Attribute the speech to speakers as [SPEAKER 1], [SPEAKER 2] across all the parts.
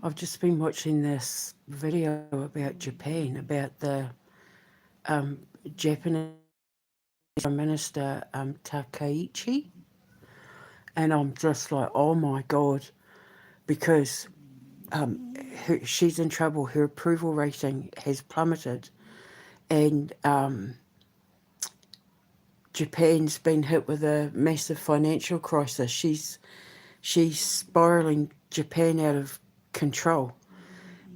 [SPEAKER 1] I've just been watching this video about Japan, about the um, Japanese Prime Minister Takaichi, and I'm just like, oh my god, because she's in trouble. Her approval rating has plummeted, and Japan's been hit with a massive financial crisis. She's spiraling Japan out of control,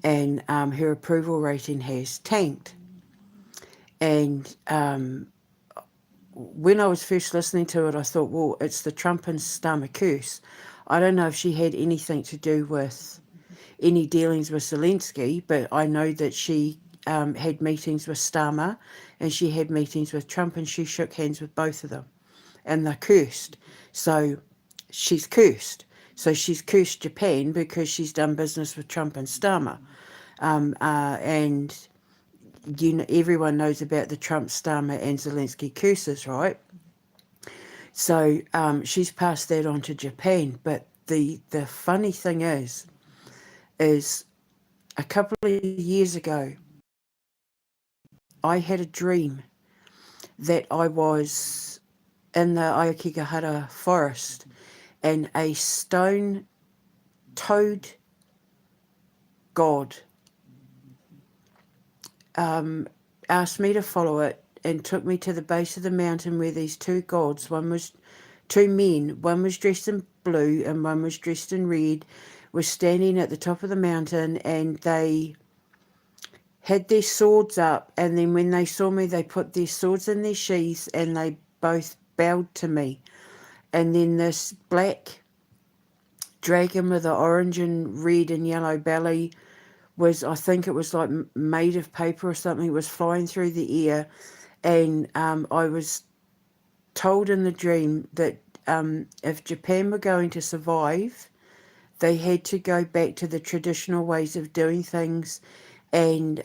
[SPEAKER 1] and her approval rating has tanked. And when I was first listening to it, I thought, well, it's the Trump and Starmer curse. I don't know if she had anything to do with any dealings with Zelensky, but I know that she had meetings with Starmer and she had meetings with Trump, and she shook hands with both of them. And they're cursed. So she's cursed. So she's cursed Japan because she's done business with Trump and Starmer. And everyone knows about the Trump, Starmer, and Zelensky curses, right? So she's passed that on to Japan. But the funny thing is a couple of years ago, I had a dream that I was in the Aokigahara forest, and a stone toad god asked me to follow it and took me to the base of the mountain where these two gods, two men, one was dressed in blue and one was dressed in red, were standing at the top of the mountain, and they had their swords up, and then when they saw me, they put their swords in their sheaths and they both bowed to me. And then this black dragon with an orange and red and yellow belly was, I think it was like made of paper or something, was flying through the air. And I was told in the dream that if Japan were going to survive, they had to go back to the traditional ways of doing things and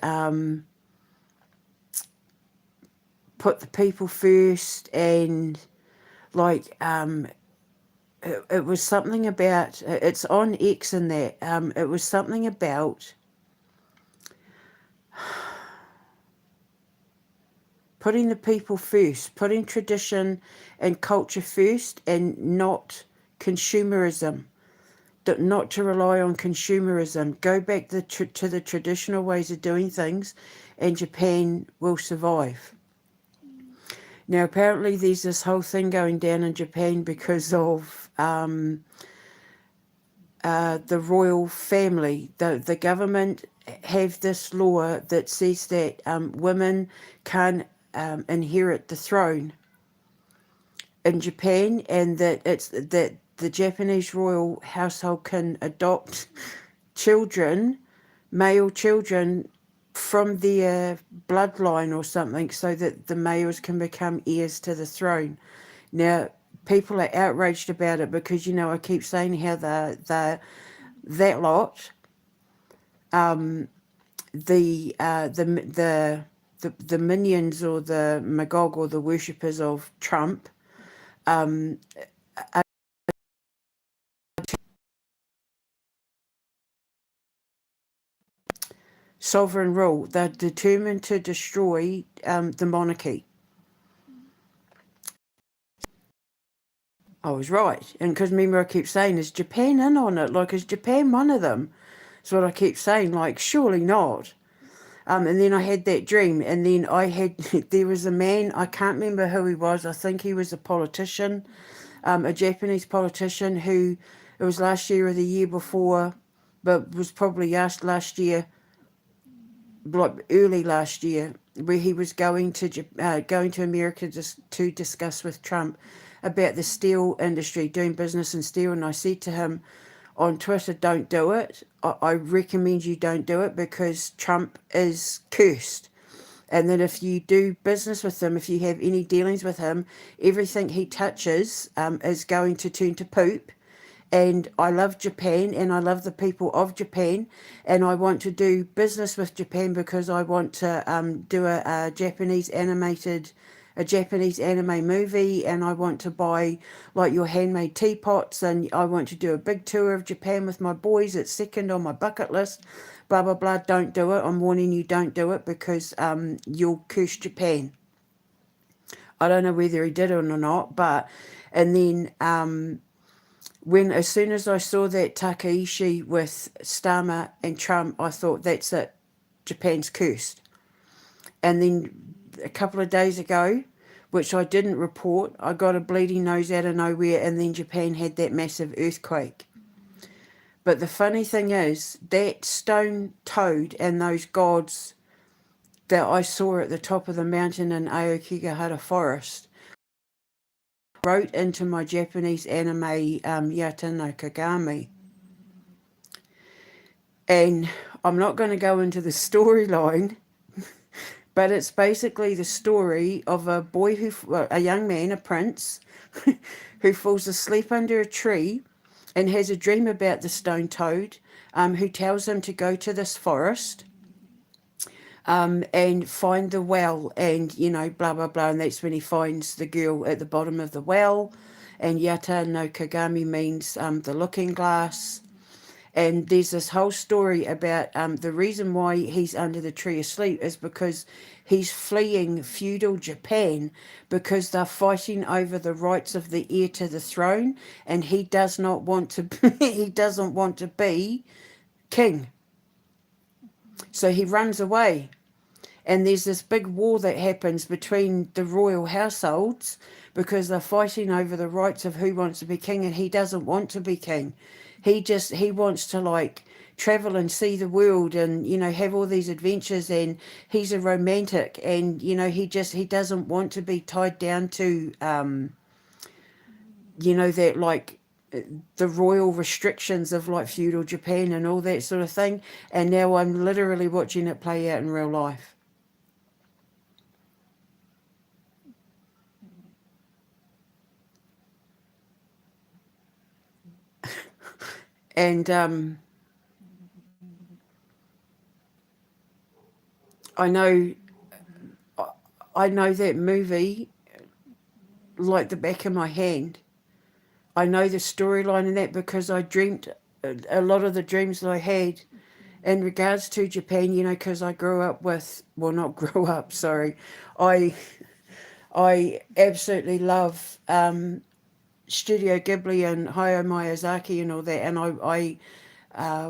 [SPEAKER 1] put the people first, and like it was something about, it's on X in that, it was something about putting the people first, putting tradition and culture first, and not consumerism. Not to rely on consumerism. Go back to the traditional ways of doing things, and Japan will survive. Now, apparently, there's this whole thing going down in Japan because of the royal family. The government have this law that says that women can't inherit the throne in Japan, and that it's that the Japanese royal household can adopt children, male children, from their bloodline or something, so that the males can become heirs to the throne. Now, people are outraged about it because, I keep saying how that lot, the minions or the Magog or the worshippers of Trump, sovereign rule. They're determined to destroy the monarchy. I was right. And because remember, I keep saying, is Japan in on it? Like, is Japan one of them? That's what I keep saying. Like, surely not. And then I had that dream, and then there was a man, I can't remember who he was. I think he was a politician, a Japanese politician who, it was last year or the year before, but was probably last year, like early last year, where he was going to America just to discuss with Trump about the steel industry, doing business in steel. And I said to him on Twitter, don't do it. I recommend you don't do it because Trump is cursed. And that if you do business with him, if you have any dealings with him, everything he touches is going to turn to poop. And I love Japan, and I love the people of Japan, and I want to do business with Japan because I want to do a Japanese animated a Japanese anime movie, and I want to buy like your handmade teapots, and I want to do a big tour of Japan with my boys. It's second on my bucket list. Blah blah blah. Don't do it. I'm warning you. Don't do it because you'll curse Japan. I don't know whether he did it or not, but and then when as soon as I saw that Takaishi with Starmer and Trump, I thought that's it. Japan's cursed. And then a couple of days ago, which I didn't report, I got a bleeding nose out of nowhere, and then Japan had that massive earthquake. But the funny thing is, that stone toad and those gods that I saw at the top of the mountain in Aokigahara Forest wrote into my Japanese anime Yata no Kagami. And I'm not going to go into the storyline, but it's basically the story of a boy a young man, a prince, who falls asleep under a tree and has a dream about the stone toad, who tells him to go to this forest and find the well, and blah blah blah. And that's when he finds the girl at the bottom of the well. And Yata no Kagami means the looking glass. And there's this whole story about the reason why he's under the tree asleep is because he's fleeing feudal Japan, because they're fighting over the rights of the heir to the throne, and he does not want to he doesn't want to be king. So he runs away. And there's this big war that happens between the royal households because they're fighting over the rights of who wants to be king, and he doesn't want to be king. He wants to like travel and see the world and have all these adventures, and he's a romantic, and he doesn't want to be tied down to that like the royal restrictions of like feudal Japan and all that sort of thing. And now I'm literally watching it play out in real life. And I know I know that movie like the back of my hand. I know the storyline in that because I dreamt a lot of the dreams that I had in regards to Japan, because I grew up with, well, not grew up, sorry. I I absolutely love Studio Ghibli and Hayao Miyazaki and all that, and I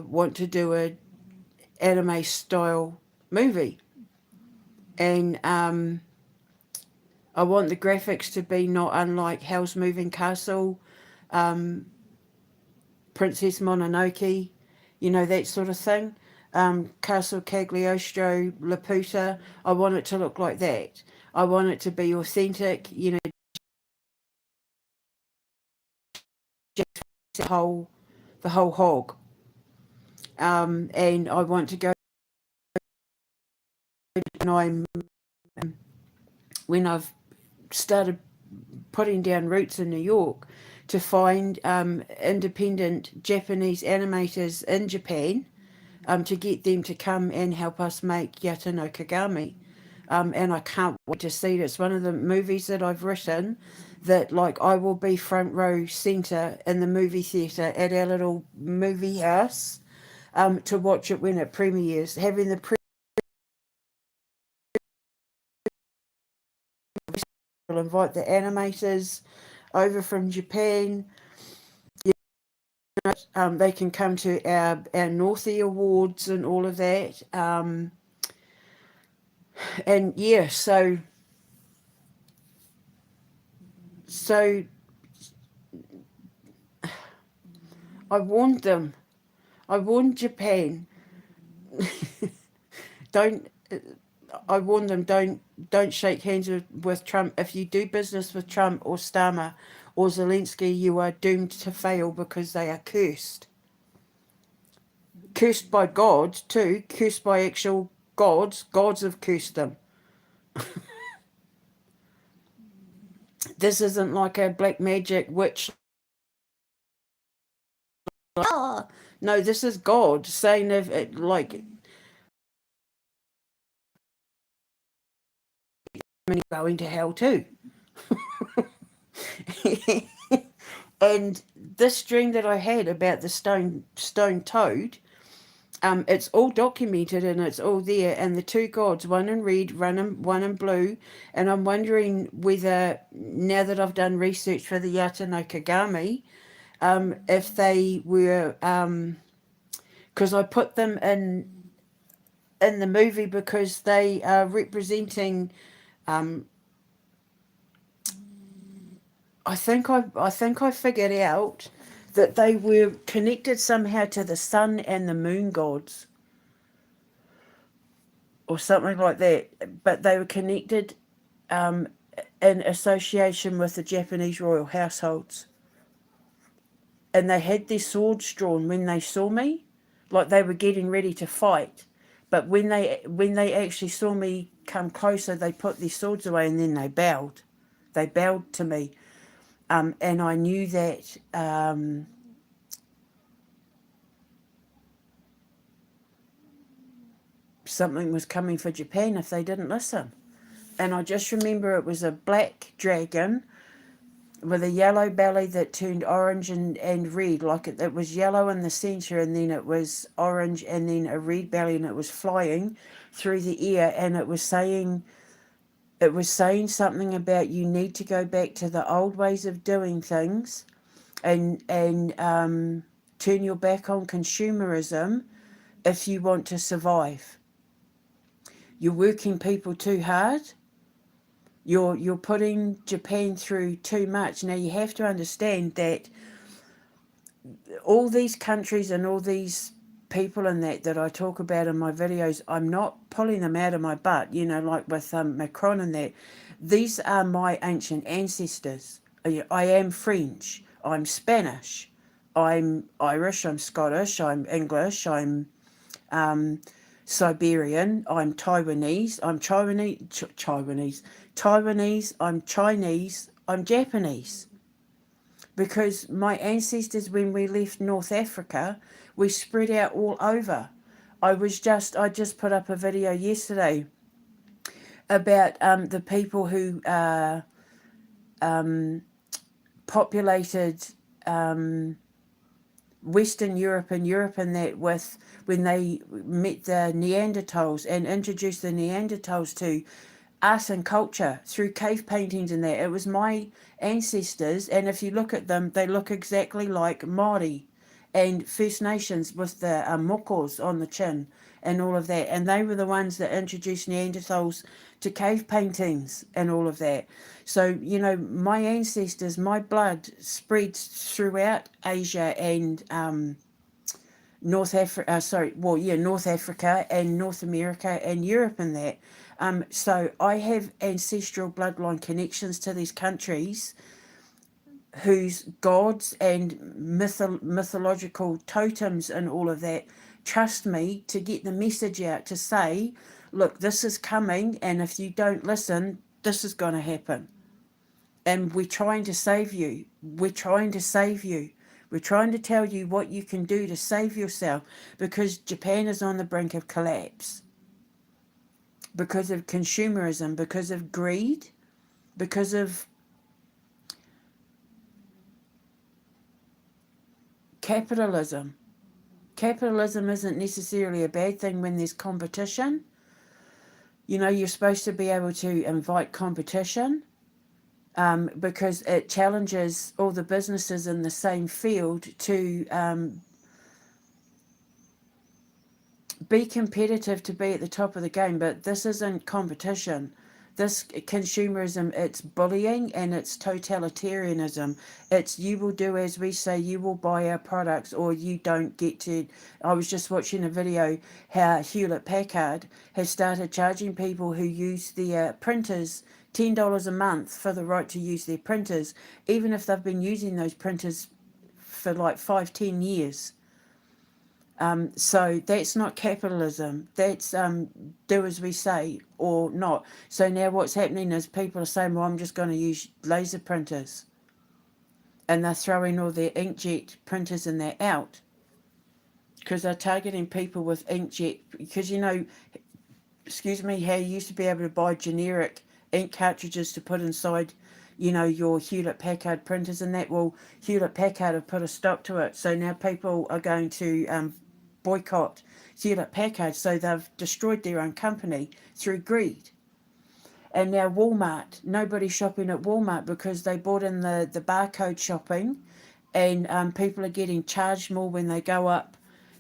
[SPEAKER 1] want to do a anime style movie. And I want the graphics to be not unlike Howl's Moving Castle, Princess Mononoke, that sort of thing. Castle Cagliostro, Laputa. I want it to look like that. I want it to be authentic, just the whole hog. And I want to go, and when I've started putting down roots in New York, to find independent Japanese animators in Japan, to get them to come and help us make Yata no Kagami. And I can't wait to see it. It's one of the movies that I've written that, like, I will be front row centre in the movie theatre at our little movie house, to watch it when it premieres. Having the will invite the animators over from Japan. They can come to our Northie Awards and all of that. And yeah, so I warned them. I warned Japan. Don't. I warned them. Don't shake hands with Trump. If you do business with Trump or Starmer or Zelensky, you are doomed to fail because they are cursed. Cursed by God too. Cursed by actual gods. Gods have cursed them. This isn't like a black magic witch. Ah, no, this is God saying if it like going to hell too. And this dream that I had about the stone toad, it's all documented and it's all there. And the two gods, one in red, one in blue. And I'm wondering whether, now that I've done research for the Yata no Kagami, if they were, because I put them in the movie because they are representing. I think I figured out that they were connected somehow to the sun and the moon gods or something like that. But they were connected in association with the Japanese royal households. And they had their swords drawn when they saw me, like they were getting ready to fight. But when they actually saw me come closer, they put their swords away and then they bowed. They bowed to me. And I knew that something was coming for Japan if they didn't listen. And I just remember it was a black dragon with a yellow belly that turned orange and red. Like it was yellow in the centre and then it was orange and then a red belly, and it was flying through the air, and it was saying something about you need to go back to the old ways of doing things and turn your back on consumerism if you want to survive. You're working people too hard. You're putting Japan through too much. Now you have to understand that all these countries and all these people in that I talk about in my videos, I'm not pulling them out of my butt, like with Macron and that. These are my ancient ancestors. I am French, I'm Spanish, I'm Irish, I'm Scottish, I'm English, I'm Siberian, I'm Taiwanese, I'm Chinese, I'm Japanese. Because my ancestors, when we left North Africa, we spread out all over. I just put up a video yesterday about the people who populated Western Europe and Europe, and that with when they met the Neanderthals and introduced the Neanderthals to art and culture through cave paintings and that. It was my ancestors, and if you look at them, they look exactly like Māori and First Nations with the mokos on the chin and all of that. And they were the ones that introduced Neanderthals to cave paintings and all of that. So, my ancestors, my blood spreads throughout Asia and North Africa, North Africa and North America and Europe and that. So I have ancestral bloodline connections to these countries whose gods and mythological totems and all of that trust me to get the message out to say, look, this is coming, and if you don't listen, this is going to happen. And we're trying to save you. We're trying to save you. We're trying to tell you what you can do to save yourself, because Japan is on the brink of collapse. Because of consumerism, because of greed, because of capitalism. Capitalism isn't necessarily a bad thing when there's competition. You're supposed to be able to invite competition because it challenges all the businesses in the same field to be competitive, to be at the top of the game. But this isn't competition. This consumerism, it's bullying and it's totalitarianism. It's you will do as we say, you will buy our products or you don't get to. I was just watching a video how Hewlett Packard has started charging people who use their printers $10 a month for the right to use their printers, even if they've been using those printers for like 5-10 years. So that's not capitalism. That's do as we say or not. So now what's happening is people are saying, well, I'm just going to use laser printers. And they're throwing all their inkjet printers and that out. Because they're targeting people with inkjet. Because, excuse me, how you used to be able to buy generic ink cartridges to put inside, your Hewlett Packard printers and that. Well, Hewlett Packard have put a stop to it. So now people are going to boycott Hewlett Packard. So they've destroyed their own company through greed. And now Walmart, nobody's shopping at Walmart because they bought in the barcode shopping, and people are getting charged more when they go up,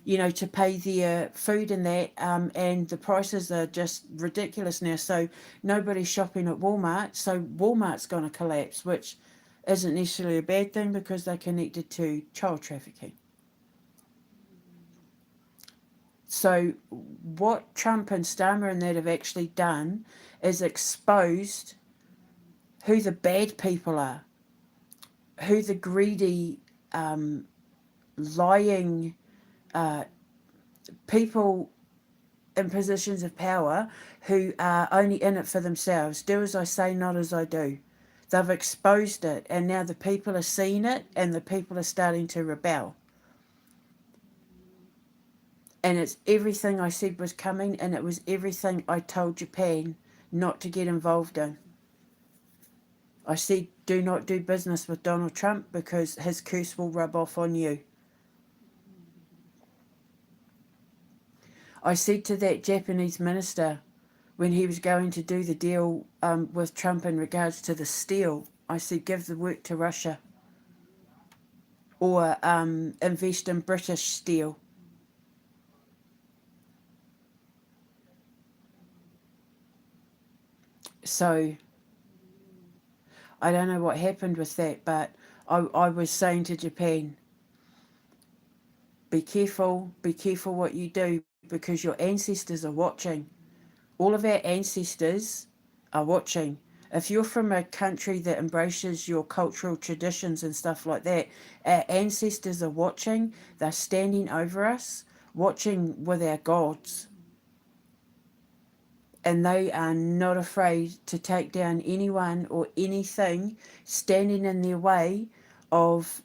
[SPEAKER 1] to pay their food and that, and the prices are just ridiculous now. So nobody's shopping at Walmart, so Walmart's going to collapse, which isn't necessarily a bad thing because they're connected to child trafficking. So what Trump and Starmer and that have actually done is exposed who the bad people are, who the greedy, lying people in positions of power who are only in it for themselves. Do as I say, not as I do. They've exposed it, and now the people are seeing it, and the people are starting to rebel. And it's everything I said was coming, and it was everything I told Japan not to get involved in. I said, do not do business with Donald Trump because his curse will rub off on you. I said to that Japanese minister when he was going to do the deal with Trump in regards to the steel, I said, give the work to Russia or invest in British steel. So I don't know what happened with that, but I was saying to Japan, be careful what you do because your ancestors are watching. All of our ancestors are watching. If you're from a country that embraces your cultural traditions and stuff like that, our ancestors are watching. They're standing over us, watching with our gods. And they are not afraid to take down anyone or anything standing in their way of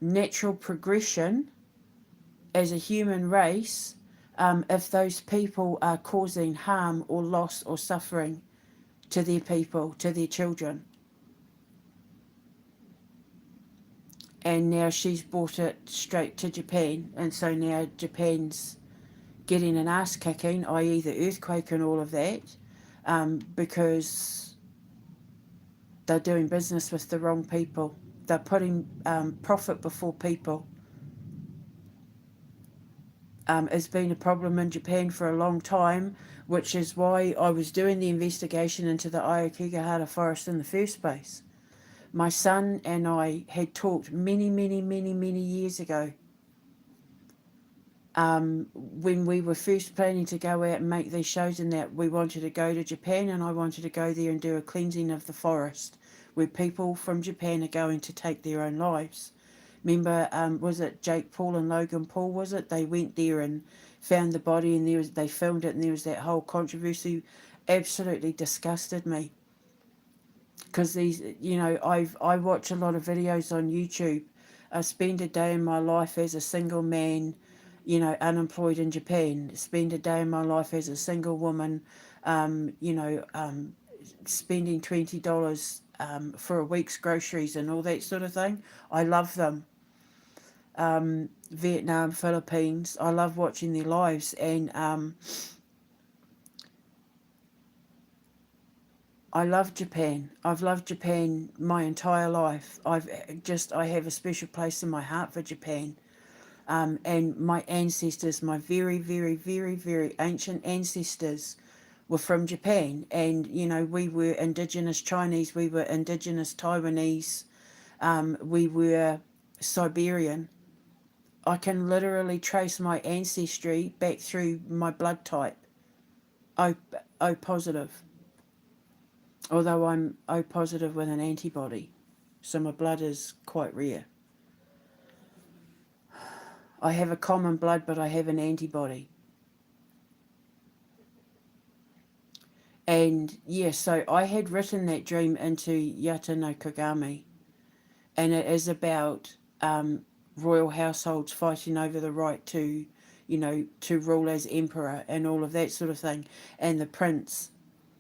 [SPEAKER 1] natural progression as a human race, if those people are causing harm or loss or suffering to their people, to their children. And now she's brought it straight to Japan, and so now Japan's getting an ass kicking, i.e. the earthquake and all of that, because they're doing business with the wrong people. They're putting profit before people. It's been a problem in Japan for a long time, which is why I was doing the investigation into the Aokigahara forest in the first place. My son and I had talked many, many, many, many years ago, when we were first planning to go out and make these shows, and that we wanted to go to Japan, and I wanted to go there and do a cleansing of the forest where people from Japan are going to take their own lives. Remember, was it Jake Paul and Logan Paul, was it? They went there and found the body, and they filmed it, and there was that whole controversy. Absolutely disgusted me. Because these, I watch a lot of videos on YouTube. I spend a day in my life as a single man, unemployed in Japan. Spend a day in my life as a single woman, spending $20 for a week's groceries and all that sort of thing. I love them. Vietnam, Philippines. I love watching their lives, and I love Japan. I've loved Japan my entire life. I have a special place in my heart for Japan. And my ancestors, my very, very, very, very ancient ancestors, were from Japan. And we were indigenous Chinese, we were indigenous Taiwanese, we were Siberian. I can literally trace my ancestry back through my blood type. O, O positive. Although I'm O positive with an antibody. So my blood is quite rare. I have a common blood, but I have an antibody. And so I had written that dream into Yata no Kagami. And it is about royal households fighting over the right to, to rule as emperor and all of that sort of thing. And the prince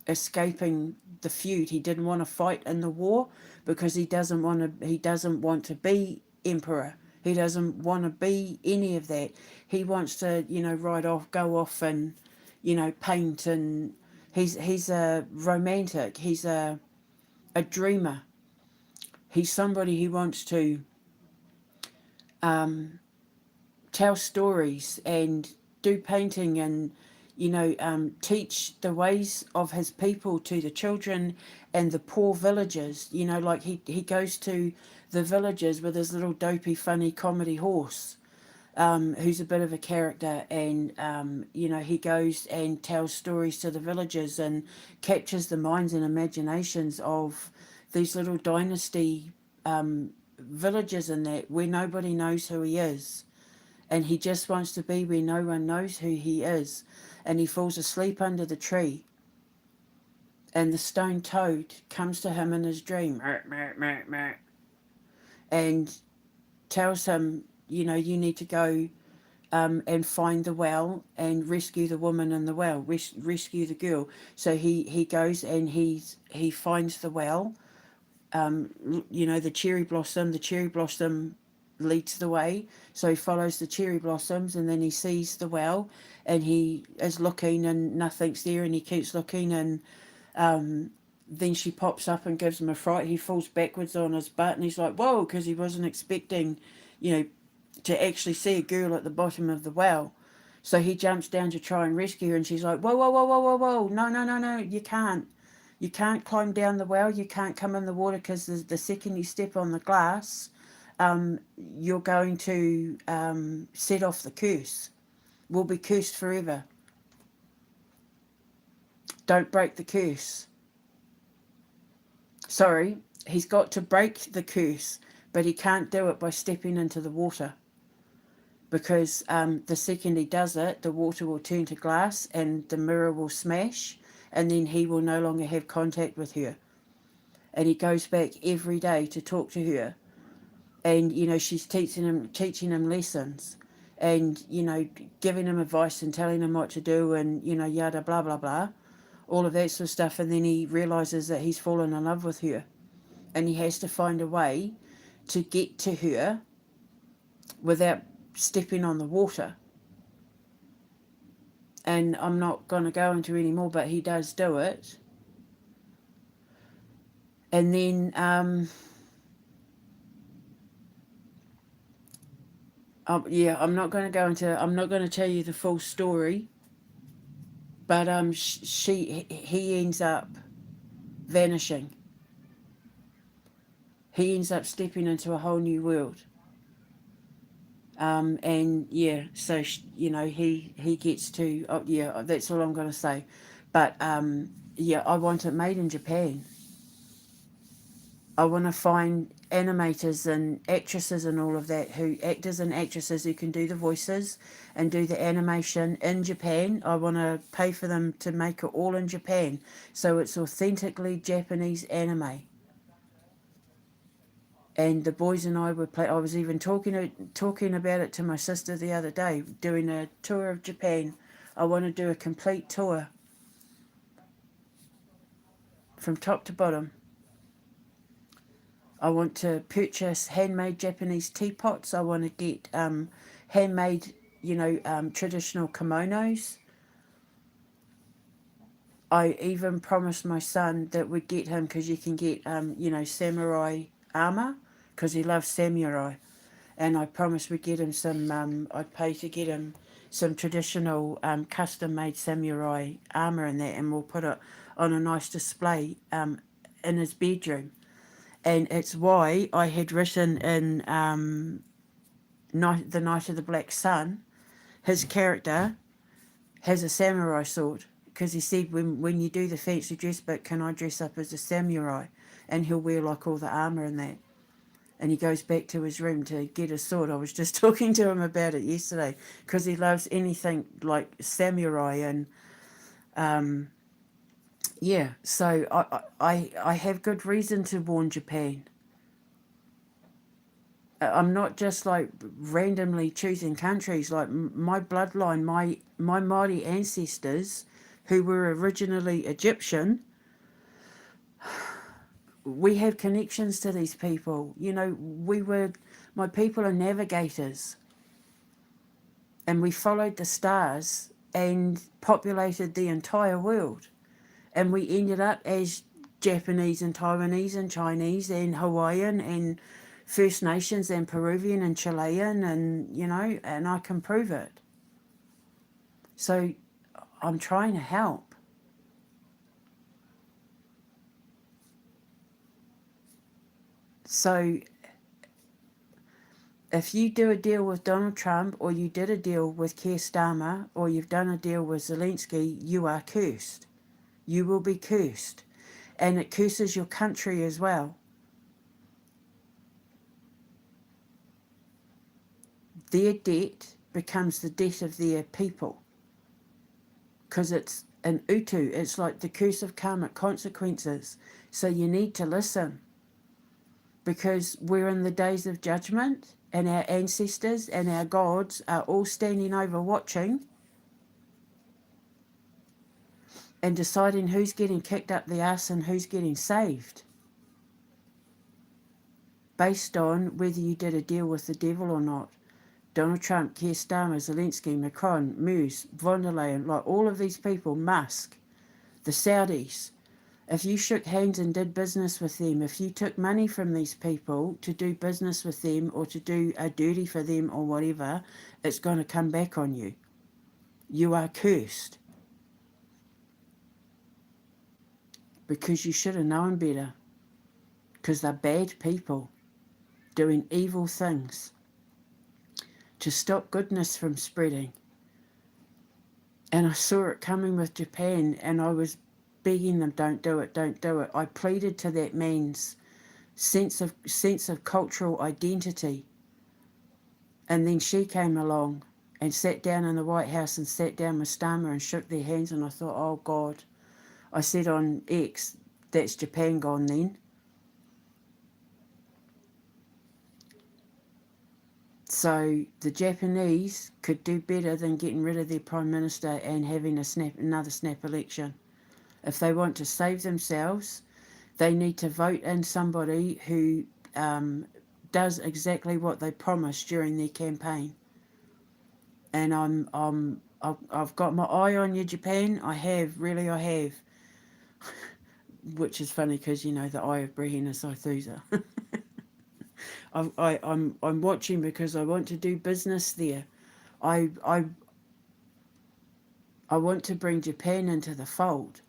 [SPEAKER 1] escaping the feud. He didn't want to fight in the war because he doesn't want to. He doesn't want to be emperor. He doesn't want to be any of that. He wants to, go off and, paint, and he's a romantic. He's a dreamer. He's somebody who wants to um, tell stories and do painting and teach the ways of his people to the children and the poor villagers. Like he goes to the villages with his little dopey funny comedy horse, who's a bit of a character, and he goes and tells stories to the villagers and captures the minds and imaginations of these little dynasty villages and that, where nobody knows who he is, and he just wants to be where no one knows who he is. And he falls asleep under the tree, and the stone toad comes to him in his dream and tells him, you need to go and find the well and rescue the woman in the well, rescue the girl. So he goes and he finds the well, the cherry blossom leads the way. So he follows the cherry blossoms, and then he sees the well, and he is looking and nothing's there, and he keeps looking, and then she pops up and gives him a fright. He falls backwards on his butt, and he's like, whoa, because he wasn't expecting, you know, to actually see a girl at the bottom of the well. So he jumps down to try and rescue her, and she's like, whoa, whoa, whoa, whoa, whoa, whoa, no, no, no, no, you can't. You can't climb down the well, you can't come in the water, because the second you step on the glass, you're going to set off the curse. We'll be cursed forever. Don't break the curse. Sorry, he's got to break the curse, but he can't do it by stepping into the water, because the second he does it, the water will turn to glass and the mirror will smash, and then he will no longer have contact with her. And he goes back every day to talk to her, and she's teaching him lessons, and giving him advice and telling him what to do, and yada blah blah blah, all of that sort of stuff. And then he realizes that he's fallen in love with her, and he has to find a way to get to her without stepping on the water. And I'm not going to go into any more, but he does do it. And then I'm not going to go into. I'm not going to tell you the full story. But he ends up vanishing. He ends up stepping into a whole new world. And yeah, so he gets to. Oh, yeah, that's all I'm going to say. But yeah, I want it made in Japan. I want to find animators and actresses and all of that, actors and actresses who can do the voices and do the animation in Japan. I want to pay for them to make it all in Japan, so it's authentically Japanese anime. And the boys and I would play. I was even talking about it to my sister the other day, doing a tour of Japan. I want to do a complete tour from top to bottom. I want to purchase handmade Japanese teapots. I want to get handmade, traditional kimonos. I even promised my son that we'd get him, because you can get, samurai armor, because he loves samurai. And I promised we'd get him some, I'd pay to get him some traditional custom made samurai armor and that, and we'll put it on a nice display in his bedroom. And it's why I had written in The Night of the Black Sun, his character has a samurai sword, because he said, when you do the fancy dress bit, can I dress up as a samurai? And he'll wear like all the armour and that. And he goes back to his room to get his sword. I was just talking to him about it yesterday, because he loves anything like samurai. And yeah, so I have good reason to warn Japan. I'm not just like randomly choosing countries. Like my bloodline, my Māori ancestors who were originally Egyptian, we have connections to these people. You know, my people are navigators, and we followed the stars and populated the entire world. And we ended up as Japanese and Taiwanese and Chinese and Hawaiian and First Nations and Peruvian and Chilean, and, you know, and I can prove it. So I'm trying to help. So if you do a deal with Donald Trump, or you did a deal with Keir Starmer, or you've done a deal with Zelensky, you are cursed. You will be cursed. And it curses your country as well. Their debt becomes the debt of their people, because it's an utu. It's like the curse of karmic consequences. So you need to listen, because we're in the days of judgment, and our ancestors and our gods are all standing over watching and deciding who's getting kicked up the arse and who's getting saved, based on whether you did a deal with the devil or not. Donald Trump, Keir Starmer, Zelensky, Macron, Moose, von der Leyen, like all of these people, Musk, the Saudis. If you shook hands and did business with them, if you took money from these people to do business with them or to do a duty for them or whatever, it's going to come back on you. You are cursed, because you should have known better, because they're bad people doing evil things to stop goodness from spreading. And I saw it coming with Japan, and I was begging them, don't do it, don't do it. I pleaded to that man's sense of cultural identity. And then she came along and sat down in the White House and sat down with Starmer and shook their hands, and I thought, oh God. I said on X, that's Japan gone then. So the Japanese could do better than getting rid of their Prime Minister and having another snap election. If they want to save themselves, they need to vote in somebody who does exactly what they promised during their campaign. And I've got my eye on you, Japan. I have, really, I have. Which is funny, because, you know, the eye of Brehena Saithusa. I'm watching because I want to do business there. I I I want to bring Japan into the fold.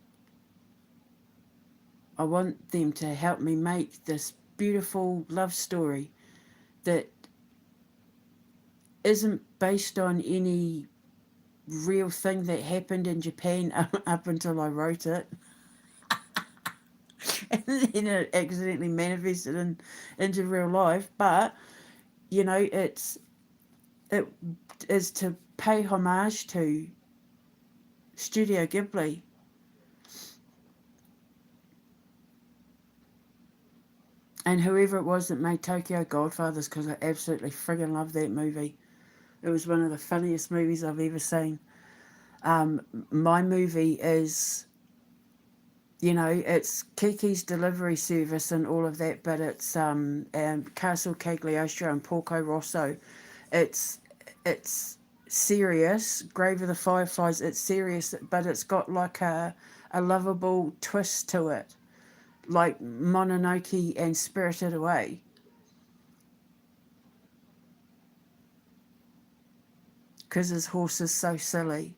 [SPEAKER 1] I want them to help me make this beautiful love story that isn't based on any real thing that happened in Japan up until I wrote it. And then it accidentally manifested into real life. But, you know, it is to pay homage to Studio Ghibli. And whoever it was that made Tokyo Godfathers, because I absolutely friggin' love that movie. It was one of the funniest movies I've ever seen. My movie is, you know, it's Kiki's Delivery Service and all of that, but it's Castle Cagliostro and Porco Rosso. It's serious. Grave of the Fireflies, it's serious, but it's got like a lovable twist to it, like Mononoke and Spirited Away. Because his horse is so silly.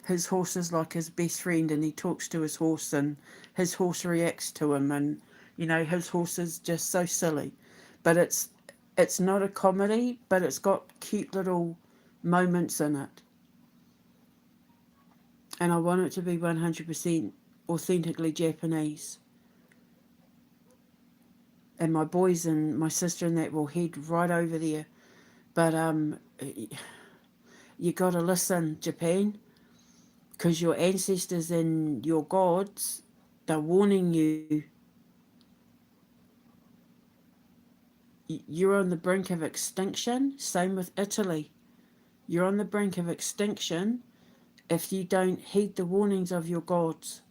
[SPEAKER 1] His horse is like his best friend, and he talks to his horse, and his horse reacts to him, and, you know, his horse is just so silly. But it's not a comedy, but it's got cute little moments in it. And I want it to be 100% authentically Japanese. And my boys and my sister and that will head right over there. But you got to listen, Japan, because your ancestors and your gods, they're warning you. You're on the brink of extinction. Same with Italy. You're on the brink of extinction, if you don't heed the warnings of your gods.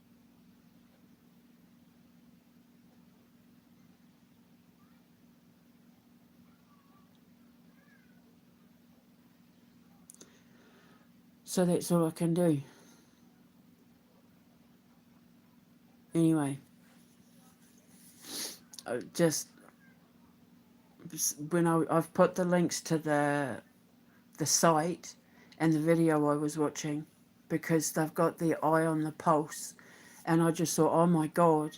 [SPEAKER 1] So that's all I can do. Anyway, just when I've put the links to the site and the video I was watching, because they've got their eye on the pulse, and I just thought, oh my god,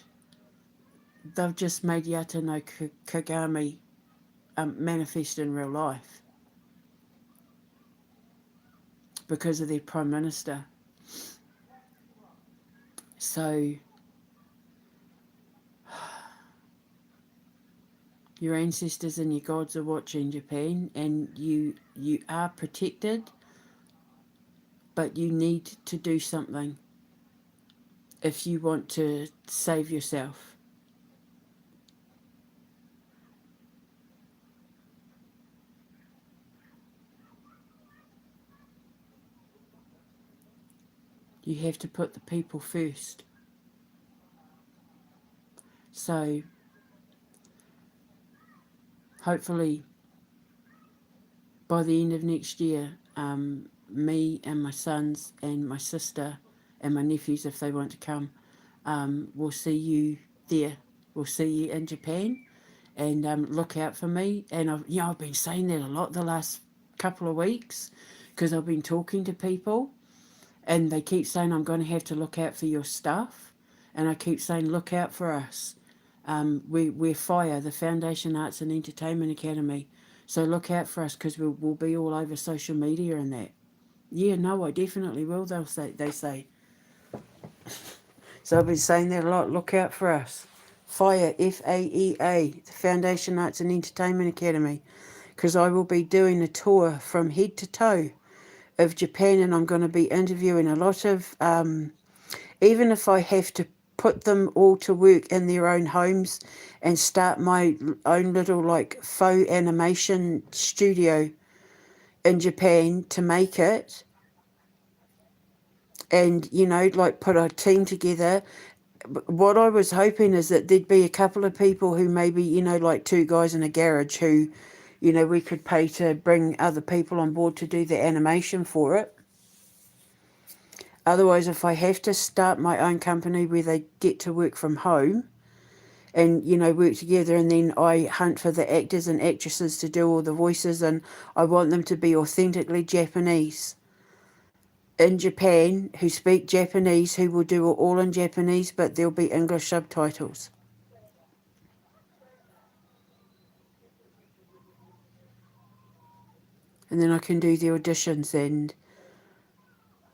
[SPEAKER 1] they've just made Yata no Kagami manifest in real life because of their prime minister. So your ancestors and your gods are watching, Japan, and you are protected, but you need to do something if you want to save yourself. You have to put the people first. So hopefully by the end of next year, me and my sons and my sister and my nephews, if they want to come, will see you there. We'll see you in Japan, and look out for me. And I've been saying that a lot the last couple of weeks because I've been talking to people, and they keep saying I'm going to have to look out for your stuff, and I keep saying look out for us. We're FIRE, the Foundation Arts and Entertainment Academy. So look out for us because we'll be all over social media and that. Yeah, no, I definitely will. They say. So I've been saying that a lot. Look out for us. FIRE, FAEA, the Foundation Arts and Entertainment Academy, because I will be doing a tour from head to toe of Japan, and I'm going to be interviewing a lot of, even if I have to put them all to work in their own homes and start my own little like faux animation studio in Japan to make it, and like put a team together. What I was hoping is that there'd be a couple of people who maybe, like two guys in a garage who, we could pay to bring other people on board to do the animation for it. Otherwise, if I have to start my own company where they get to work from home and, work together, and then I hunt for the actors and actresses to do all the voices, and I want them to be authentically Japanese in Japan, who speak Japanese, who will do it all in Japanese, but there'll be English subtitles. And then I can do the auditions, and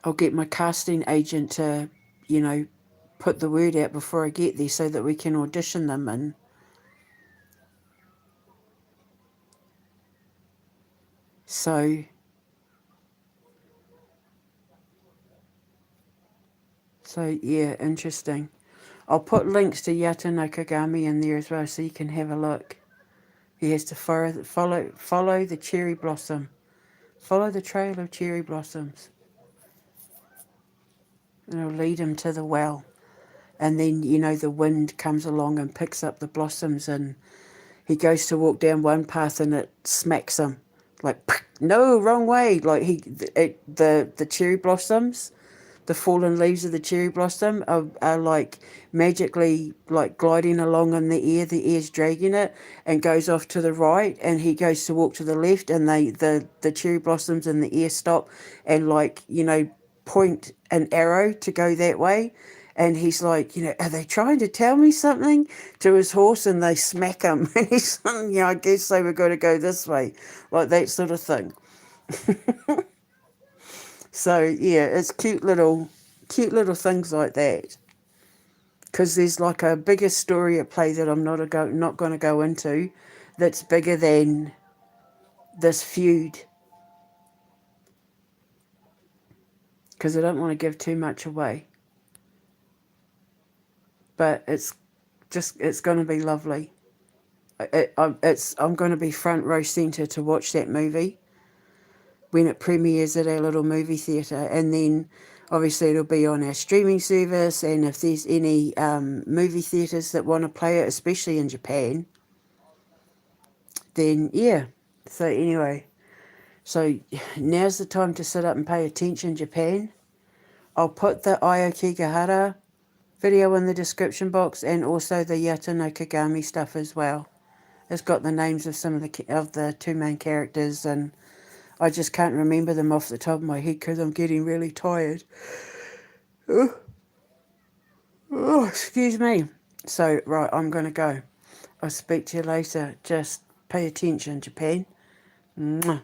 [SPEAKER 1] I'll get my casting agent to, put the word out before I get there so that we can audition them. And so yeah, interesting. I'll put links to Yata no Kagami in there as well so you can have a look. He has to follow the cherry blossom. Follow the trail of cherry blossoms. And it'll lead him to the well. And then, the wind comes along and picks up the blossoms, and he goes to walk down one path and it smacks him. Like, no, wrong way. Like the cherry blossoms, the fallen leaves of the cherry blossom are like magically like gliding along in the air's dragging it, and goes off to the right, and he goes to walk to the left, and the cherry blossoms in the air stop and point an arrow to go that way. And he's like, are they trying to tell me something, to his horse? And they smack him. And he's, I guess they were going to go this way, like that sort of thing. So yeah, it's cute little things like that. Because there's like a bigger story at play that I'm not going to go into, that's bigger than this feud. Because I don't want to give too much away. But it's going to be lovely. I'm going to be front row centre to watch that movie when it premieres at our little movie theatre, and then Obviously, it'll be on our streaming service, and if there's any movie theatres that want to play it, especially in Japan, then yeah. So anyway, so now's the time to sit up and pay attention, Japan. I'll put the Aokigahara video in the description box, and also the Yata no Kagami stuff as well. It's got the names of some of the two main characters, and I just can't remember them off the top of my head because I'm getting really tired. Oh, excuse me. So, right, I'm going to go. I'll speak to you later. Just pay attention, Japan. Mwah.